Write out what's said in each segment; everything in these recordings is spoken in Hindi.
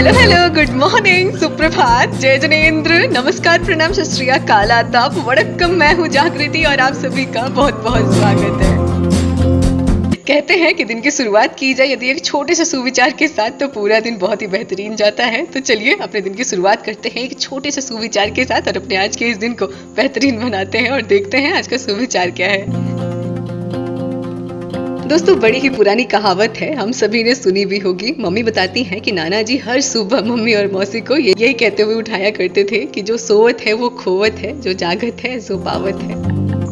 हेलो हेलो, गुड मॉर्निंग, सुप्रभात, जय जनेन्द्र, नमस्कार, प्रणाम, सत श्री अकाल, आदाब, वड़क्कम। मैं हूँ जागृति और आप सभी का बहुत बहुत स्वागत है। कहते हैं कि दिन की शुरुआत की जाए यदि एक छोटे से सुविचार के साथ तो पूरा दिन बहुत ही बेहतरीन जाता है। तो चलिए अपने दिन की शुरुआत करते हैं एक छोटे से सुविचार के साथ और अपने आज के इस दिन को बेहतरीन बनाते हैं और देखते हैं आज का सुविचार क्या है। दोस्तों, बड़ी ही पुरानी कहावत है, हम सभी ने सुनी भी होगी। मम्मी बताती हैं कि नाना जी हर सुबह मम्मी और मौसी को यही कहते हुए उठाया करते थे कि जो सोवत है वो खोवत है, जो जागत है सो पावत है।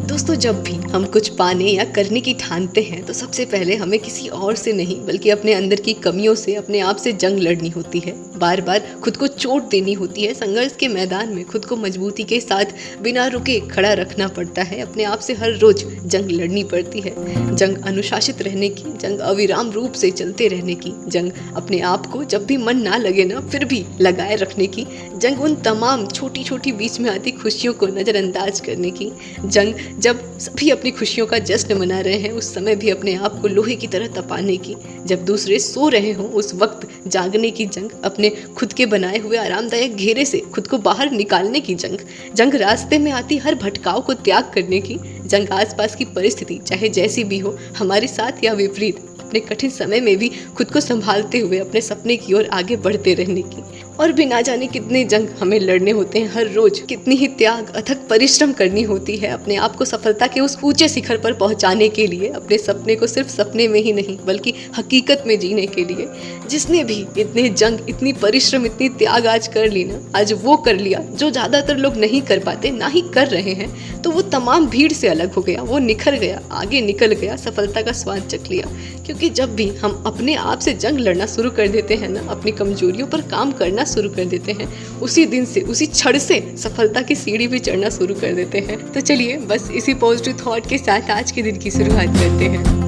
दोस्तों, जब भी हम कुछ पाने या करने की ठानते हैं तो सबसे पहले हमें किसी और से नहीं बल्कि अपने अंदर की कमियों से, अपने आप से जंग लड़नी होती है। बार बार खुद को चोट देनी होती है। संघर्ष के मैदान में खुद को मजबूती के साथ बिना रुके खड़ा रखना पड़ता है। अपने आप से हर रोज जंग लड़नी पड़ती है। जंग अनुशासित रहने की, जंग अविराम रूप से चलते रहने की, जंग अपने आप को जब भी मन ना लगे ना फिर भी लगाए रखने की, जंग उन तमाम छोटी छोटी बीच में आती खुशियों को नज़रअंदाज करने की, जंग जब सभी अपनी खुशियों का जश्न मना रहे हैं उस समय भी अपने आप को लोहे की तरह तपाने की, जब दूसरे सो रहे हों उस वक्त जागने की जंग, अपने खुद के बनाए हुए आरामदायक घेरे से खुद को बाहर निकालने की जंग, जंग रास्ते में आती हर भटकाव को त्याग करने की, जंग आसपास की परिस्थिति चाहे जैसी भी हो हमारे साथ या विपरीत अपने कठिन समय में भी खुद को संभालते हुए अपने सपने की ओर आगे बढ़ते रहने की। और भी ना जाने कितने जंग हमें लड़ने होते हैं हर रोज, कितनी ही त्याग अथक परिश्रम करनी होती है अपने आप को सफलता के उस ऊंचे शिखर पर पहुंचाने के लिए, अपने सपने को सिर्फ सपने में ही नहीं बल्कि हकीकत में जीने के लिए। जिसने भी इतने जंग, इतनी परिश्रम, इतनी त्याग आज कर ली ना, आज वो कर लिया जो ज्यादातर लोग नहीं कर पाते, ना ही कर रहे हैं, तो वो तमाम भीड़ से अलग हो गया, वो निखर गया, आगे निकल गया, सफलता का स्वाद चख लिया। क्योंकि जब भी हम अपने आप से जंग लड़ना शुरू कर देते हैं ना, अपनी कमजोरियों पर काम करना शुरू कर देते हैं, उसी दिन से, उसी क्षण से सफलता की सीढ़ी भी चढ़ना शुरू कर देते हैं। तो चलिए बस इसी पॉजिटिव थॉट के साथ आज के दिन की शुरुआत करते हैं।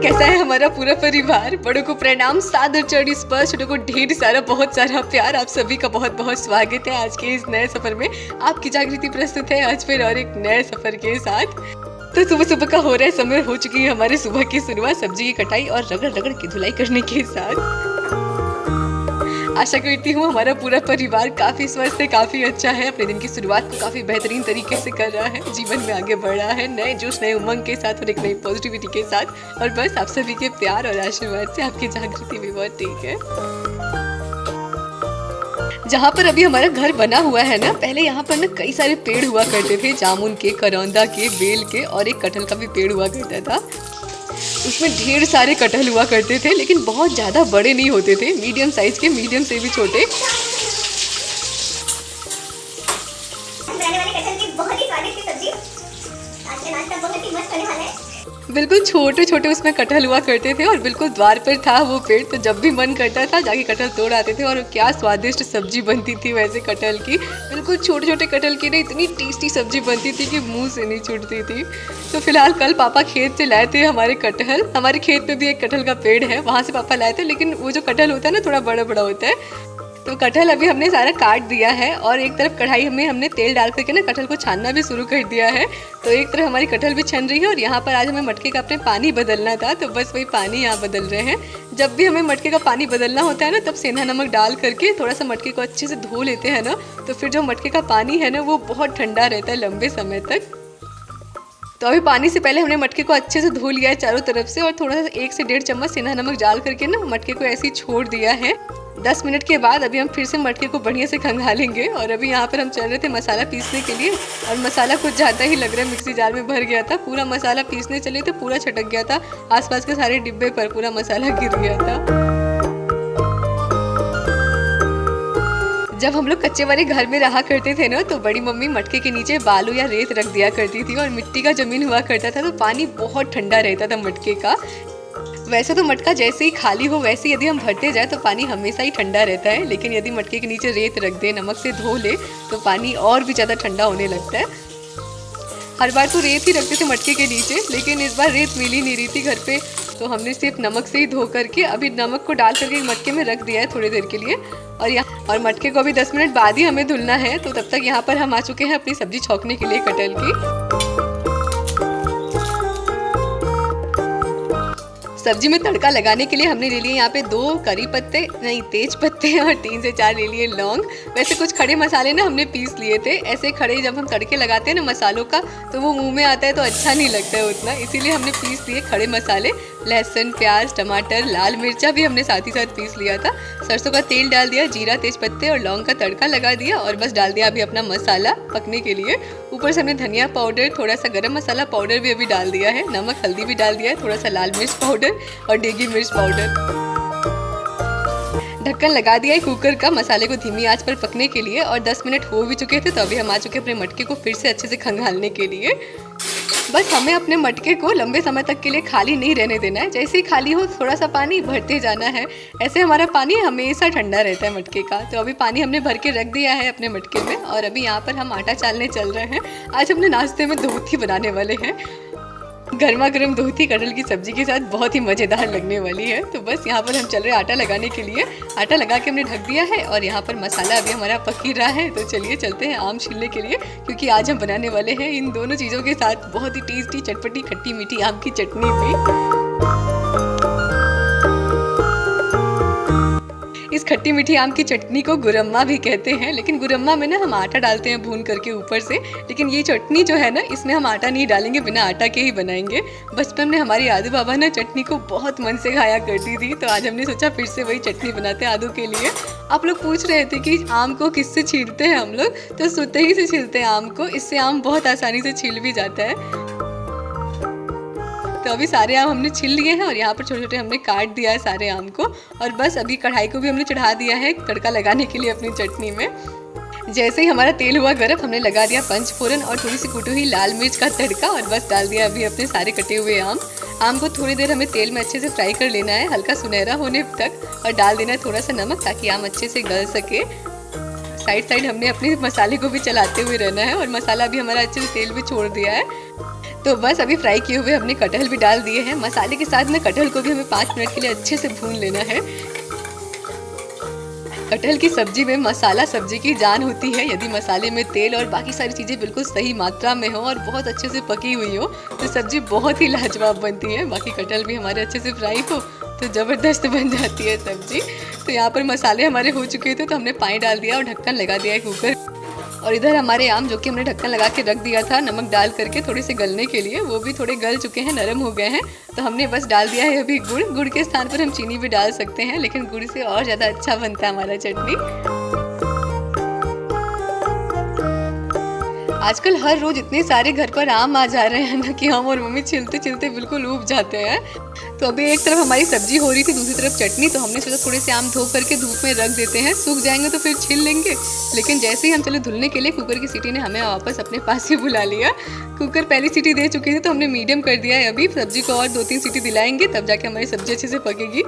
कैसा है हमारा पूरा परिवार? बड़ों को प्रणाम, सादर चढ़ी स्पर्श, छोटों को ढेर सारा बहुत सारा प्यार। आप सभी का बहुत बहुत स्वागत है आज के इस नए सफर में। आपकी जागृति प्रस्तुत है आज फिर और एक नए सफर के साथ। तो सुबह सुबह का हो रहा है समय, हो चुकी है हमारे सुबह की शुरुआत सब्जी की कटाई और रगड़ रगड़ की धुलाई करने के साथ। आशा करती हूँ हमारा पूरा परिवार काफी स्वस्थ है, काफी अच्छा है, अपने दिन की शुरुआत को काफी बेहतरीन तरीके से कर रहा है, जीवन में आगे बढ़ रहा है नए जोश, नए उमंग के साथ और एक नई पॉजिटिविटी के साथ। और बस आप सभी के प्यार और आशीर्वाद से आपकी जागृति भी बहुत ठीक है। जहाँ पर अभी हमारा घर बना हुआ है ना, पहले यहाँ पर ना कई सारे पेड़ हुआ करते थे, जामुन के, करौंदा के, बेल के और एक कटहल का भी पेड़ हुआ करता था। उसमें ढेर सारे कटहल हुआ करते थे लेकिन बहुत ज़्यादा बड़े नहीं होते थे, मीडियम साइज के, मीडियम से भी छोटे। बिल्कुल छोटे छोटे उसमें कटहल हुआ करते थे और बिल्कुल द्वार पर था वो पेड़, तो जब भी मन करता था जाके कटहल तोड़ आते थे और क्या स्वादिष्ट सब्जी बनती थी वैसे कटहल की। बिल्कुल छोटे छोटे कटहल की ना इतनी टेस्टी सब्जी बनती थी कि मुंह से नहीं छूटती थी। तो फिलहाल कल पापा खेत से लाए थे हमारे कटहल। हमारे खेत में भी एक कटहल का पेड़ है, वहाँ से पापा लाए थे, लेकिन वो जो कटहल होता है ना थोड़ा बड़ा बड़ा होता है। तो कटहल अभी हमने सारा काट दिया है और एक तरफ कढ़ाई में हमने तेल डाल करके ना कटहल को छानना भी शुरू कर दिया है। तो एक तरफ हमारी कटहल भी छन रही है और यहाँ पर आज हमें मटके का अपने पानी बदलना था, तो बस वही पानी यहाँ बदल रहे हैं। जब भी हमें मटके का पानी बदलना होता है ना, तब सेंधा नमक डाल करके थोड़ा सा मटके को अच्छे से धो लेते हैं ना, तो फिर जो मटके का पानी है ना वो बहुत ठंडा रहता है लंबे समय तक। तो अभी पानी से पहले हमने मटके को अच्छे से धो लिया है चारों तरफ से और थोड़ा सा 1 से 1.5 चम्मच सेंधा नमक डाल करके ना मटके को ऐसे ही छोड़ दिया है। 10 मिनट के बाद अभी हम फिर से मटके को बढ़िया से खंगालेंगे। और अभी यहाँ पर हम चल रहे थे मसाला पीसने के लिए और मसाला कुछ ज़्यादा ही लग रहा है मिक्सी जार में भर गया था। पूरा मसाला पीसने चले थे, पूरा छटक गया था, आसपास के सारे डिब्बे पर पूरा मसाला गिर गया था। जब हम लोग कच्चे वाले घर में रहा करते थे ना, तो बड़ी मम्मी मटके के नीचे बालू या रेत रख दिया करती थी और मिट्टी का जमीन हुआ करता था, तो पानी बहुत ठंडा रहता था मटके का। वैसे तो मटका जैसे ही खाली हो वैसे यदि हम भरते जाए तो पानी हमेशा ही ठंडा रहता है, लेकिन यदि मटके के नीचे रेत रख दे, नमक से धो ले, तो पानी और भी ज़्यादा ठंडा होने लगता है। हर बार तो रेत ही रखते थे मटके के नीचे, लेकिन इस बार रेत मिल ही नहीं रही थी घर पे, तो हमने सिर्फ नमक से ही धो करके अभी नमक को डाल करके मटके में रख दिया है थोड़ी देर के लिए। और मटके को अभी 10 मिनट बाद ही हमें धुलना है। तो तब तक यहाँ पर हम आ चुके हैं अपनी सब्जी छौंकने के लिए कटहल की। सब्जी में तड़का लगाने के लिए हमने ले लिए यहाँ पे 2 करी पत्ते, नहीं तेज पत्ते, और 3 से 4 ले लिए लौंग। वैसे कुछ खड़े मसाले ना हमने पीस लिए थे। ऐसे खड़े जब हम तड़के लगाते हैं ना मसालों का तो वो मुंह में आता है तो अच्छा नहीं लगता है उतना, इसीलिए हमने पीस लिए खड़े मसाले। लहसुन, प्याज, टमाटर, लाल मिर्चा भी हमने साथ ही साथ पीस लिया था। सरसों का तेल डाल दिया, जीरा, तेज पत्ते और लौंग का तड़का लगा दिया और बस डाल दिया अभी अपना मसाला पकने के लिए। ऊपर से हमने धनिया पाउडर, थोड़ा सा गरम मसाला पाउडर भी अभी डाल दिया है, नमक हल्दी भी डाल दिया है, थोड़ा सा लाल मिर्च पाउडर और डेगी मिर्च पाउडर। ढक्कन लगा दिया है कुकर का मसाले को धीमी आंच पर पकने के लिए और 10 मिनट हो भी चुके थे तो अभी हम आ चुके अपने मटके को फिर से अच्छे से खंगालने के लिए। बस हमें अपने मटके को लंबे समय तक के लिए खाली नहीं रहने देना है। जैसे ही खाली हो थोड़ा सा पानी भरते जाना है। ऐसे हमारा पानी हमेशा ठंडा रहता है मटके का। तो अभी पानी हमने भर के रख दिया है अपने मटके में और अभी यहाँ पर हम आटा चालने चल रहे हैं। आज हमने नाश्ते में धोती बनाने वाले हैं। गर्मा गर्म धोती कटहल की सब्जी के साथ बहुत ही मज़ेदार लगने वाली है। तो बस यहाँ पर हम चल रहे हैं आटा लगाने के लिए। आटा लगा के हमने ढक दिया है और यहाँ पर मसाला अभी हमारा पक ही रहा है। तो चलिए चलते हैं आम छीलने के लिए, क्योंकि आज हम बनाने वाले हैं इन दोनों चीज़ों के साथ बहुत ही टेस्टी चटपटी खट्टी मीठी आम की चटनी भी। इस खट्टी मीठी आम की चटनी को गुरम्मा भी कहते हैं, लेकिन गुरम्मा में ना हम आटा डालते हैं भून करके ऊपर से, लेकिन ये चटनी जो है ना इसमें हम आटा नहीं डालेंगे, बिना आटा के ही बनाएंगे। बचपन में हमारी आदू बाबा ना चटनी को बहुत मन से खाया करती थी, तो आज हमने सोचा फिर से वही चटनी बनाते हैं आदू के लिए। आप लोग पूछ रहे थे कि आम को किससे छीलते हैं हम लोग, तो सुतही से छीलते हैं आम को। इससे आम बहुत आसानी से छील भी जाता है। तो अभी सारे आम हमने छील लिए हैं और यहाँ पर छोटे छोटे हमने काट दिया है सारे आम को और बस अभी कढ़ाई को भी हमने चढ़ा दिया है तड़का लगाने के लिए अपनी चटनी में। जैसे ही हमारा तेल हुआ गर्म हमने लगा दिया पंचफोरन और थोड़ी सी कुटी हुई लाल मिर्च का तड़का और बस डाल दिया अभी अपने सारे कटे हुए आम को थोड़ी देर हमें तेल में अच्छे से फ्राई कर लेना है, हल्का सुनहरा होने तक, और डाल देना है थोड़ा सा नमक ताकि आम अच्छे से गल सके। साइड साइड हमने अपने मसाले को भी चलाते हुए रहना है और मसाला भी हमारा अच्छे से तेल भी छोड़ दिया है। तो बस अभी फ्राई किए हुए हमने कटहल भी डाल दिए हैं। मसाले के साथ में कटहल को भी हमें 5 मिनट के लिए अच्छे से भून लेना है। कटहल की सब्जी में मसाला सब्जी की जान होती है। यदि मसाले में तेल और बाकी सारी चीज़ें बिल्कुल सही मात्रा में हो और बहुत अच्छे से पकी हुई हो तो सब्जी बहुत ही लाजवाब बनती है। बाकी कटहल भी हमारे अच्छे से फ्राई हो तो ज़बरदस्त बन जाती है सब्जी। तो यहाँ पर मसाले हमारे हो चुके थे तो हमने पानी डाल दिया और ढक्कन लगा दिया है कुकर। और इधर हमारे आम जो कि हमने ढक्कन लगा के रख दिया था नमक डाल करके थोड़े से गलने के लिए, वो भी थोड़े गल चुके हैं, नरम हो गए हैं। तो हमने बस डाल दिया है अभी गुड़ के स्थान पर हम चीनी भी डाल सकते हैं, लेकिन गुड़ से और ज़्यादा अच्छा बनता है हमारा चटनी। आजकल हर रोज इतने सारे घर पर आम आ जा रहे हैं ना कि हम और मम्मी छिलते छिलते बिल्कुल ऊब जाते हैं। तो अभी एक तरफ हमारी सब्जी हो रही थी, दूसरी तरफ चटनी, तो हमने सोचा थोड़े से आम धो करके धूप में रख देते हैं, सूख जाएंगे तो फिर छील लेंगे। लेकिन जैसे ही हम चले धुलने के लिए कुकर की सीटी ने हमें वापस अपने पास ही बुला लिया। कुकर पहली सीटी दे चुकी थी तो हमने मीडियम कर दिया है। अभी सब्जी को और 2-3 सीटी दिलाएंगे तब जाके हमारी सब्जी अच्छे से पकेगी।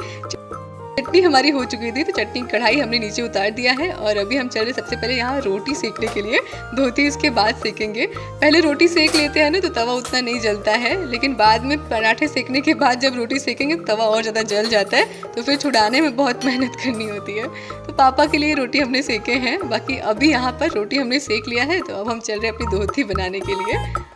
चटनी हमारी हो चुकी थी तो चटनी कढ़ाई हमने नीचे उतार दिया है और अभी हम चल रहे सबसे पहले यहाँ रोटी सेकने के लिए। धोती इसके बाद सेकेंगे। पहले रोटी सेक लेते हैं ना तो तवा उतना नहीं जलता है, लेकिन बाद में पराठे सेकने के बाद जब रोटी सेकेंगे तो तवा और ज़्यादा जल जाता है, तो फिर छुड़ाने में बहुत मेहनत करनी होती है। तो पापा के लिए रोटी हमने सेके हैं। बाकी अभी यहाँ पर रोटी हमने सेक लिया है तो अब हम चल रहे हैं अपनी धोती बनाने के लिए।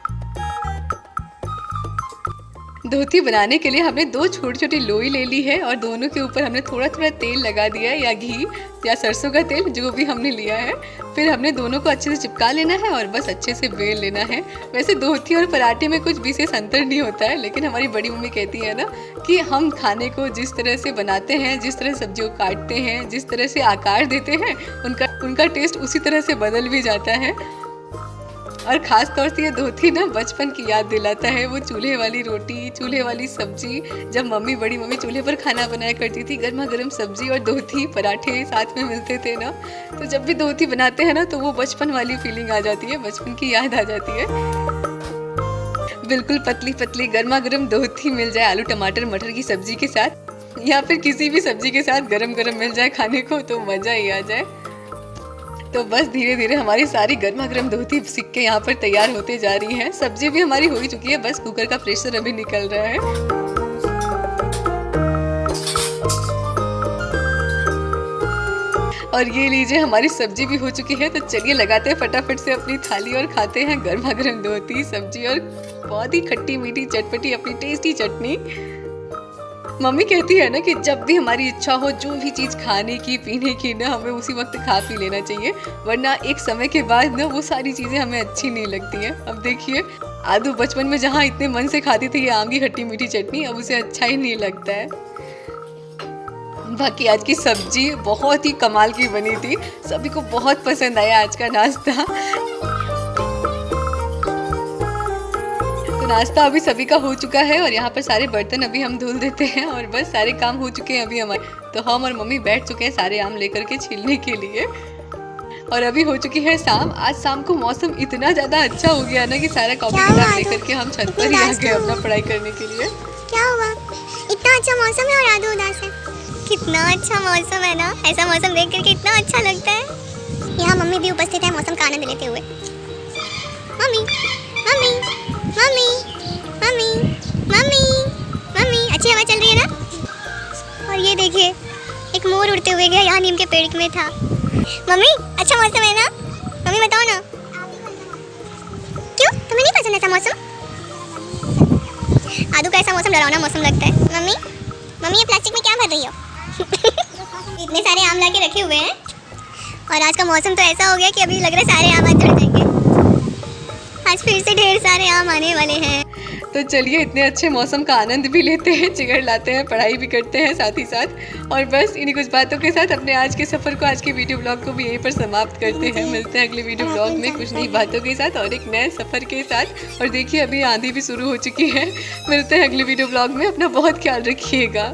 धोती बनाने के लिए हमने 2 छोटी छोटी लोई ले ली है और दोनों के ऊपर हमने थोड़ा थोड़ा तेल लगा दिया है, या घी या सरसों का तेल जो भी हमने लिया है। फिर हमने दोनों को अच्छे से चिपका लेना है और बस अच्छे से बेल लेना है। वैसे धोती और पराठे में कुछ विशेष अंतर नहीं होता है, लेकिन हमारी बड़ी मम्मी कहती है ना कि हम खाने को जिस तरह से बनाते हैं, जिस तरह सब्जियों को काटते हैं, जिस तरह से आकार देते हैं, उनका टेस्ट उसी तरह से बदल भी जाता है। और ख़ास तौर से ये धोती ना बचपन की याद दिलाता है। वो चूल्हे वाली रोटी, चूल्हे वाली सब्जी, जब बड़ी मम्मी चूल्हे पर खाना बनाया करती थी, गर्मा गर्म सब्जी और धोती पराठे साथ में मिलते थे ना, तो जब भी धोती बनाते हैं ना तो वो बचपन वाली फीलिंग आ जाती है, बचपन की याद आ जाती है। बिल्कुल पतली पतली गर्मा गर्म धोती मिल जाए आलू टमाटर मटर की सब्जी के साथ, या फिर किसी भी सब्जी के साथ गरम गरम मिल जाए खाने को तो मज़ा ही आ जाए। तो बस धीरे धीरे हमारी सारी गर्मा गर्म धोती सिक के यहाँ पर तैयार होते जा रही है। सब्जी भी हमारी हो ही चुकी है, बस कुकर का प्रेशर अभी निकल रहा है। और ये लीजिए हमारी सब्जी भी हो चुकी है। तो चलिए लगाते हैं फटाफट से अपनी थाली और खाते हैं गर्मा गर्म धोती सब्जी और बहुत ही खट्टी मीठी चटपटी अपनी टेस्टी चटनी। मम्मी कहती है ना कि जब भी हमारी इच्छा हो जो भी चीज़ खाने की पीने की ना हमें उसी वक्त खा पी लेना चाहिए, वरना एक समय के बाद ना वो सारी चीज़ें हमें अच्छी नहीं लगती हैं। अब देखिए आदू बचपन में जहाँ इतने मन से खाती थी ये आम की खट्टी मीठी चटनी, अब उसे अच्छा ही नहीं लगता है। बाकी आज की सब्जी बहुत ही कमाल की बनी थी, सभी को बहुत पसंद आया आज का नाश्ता। तो नाश्ता अभी सभी का हो चुका है और यहाँ पर सारे बर्तन अभी हम धुल देते हैं और बस सारे काम हो चुके हैं अभी हमारे। तो हम और मम्मी बैठ चुके हैं सारे आम लेकर के छीलने के लिए और अभी हो चुकी है शाम। आज शाम को मौसम इतना ज़्यादा अच्छा हो गया ना कि सारा कॉपी किताब लेकर के हम छत पर ही आ गए अपना पढ़ाई करने के लिए। क्या हुआ? इतना अच्छा मौसम है और आदू उदास है। कितना अच्छा मौसम है ना, ऐसा मौसम देख करके इतना अच्छा लगता है। यहाँ मम्मी भी उपस्थित है मौसम का आनंद लेते हुए। Mummy mummy mummy mummy mummy mummy, अच्छी हवा चल रही है ना। और ये देखिए एक मोर उड़ते हुए गया, यहाँ नीम के पेड़ में था। मम्मी अच्छा मौसम है ना, मम्मी बताओ ना। क्यों तुम्हें नहीं पसंद ऐसा मौसम? आदू का ऐसा मौसम डरावना मौसम लगता है। मम्मी मम्मी ये प्लास्टिक में क्या भर रही हो? इतने सारे आम लाके रखे हुए हैं और आज का मौसम तो ऐसा हो गया कि अभी लग रहा है सारे आम आज झड़ जाएंगे। आज फिर से ढेर सारे आम आने वाले हैं। तो चलिए इतने अच्छे मौसम का आनंद भी लेते हैं, चिगड़ लाते हैं, पढ़ाई भी करते हैं साथ ही साथ। और बस इन्हीं कुछ बातों के साथ अपने आज के सफ़र को, आज के वीडियो ब्लॉग को भी यहीं पर समाप्त करते हैं। मिलते हैं अगले वीडियो ब्लॉग में कुछ नई बातों के साथ और एक नए सफ़र के साथ। और देखिए अभी आंधी भी शुरू हो चुकी है। मिलते हैं अगले वीडियो ब्लॉग में, अपना बहुत ख्याल रखिएगा।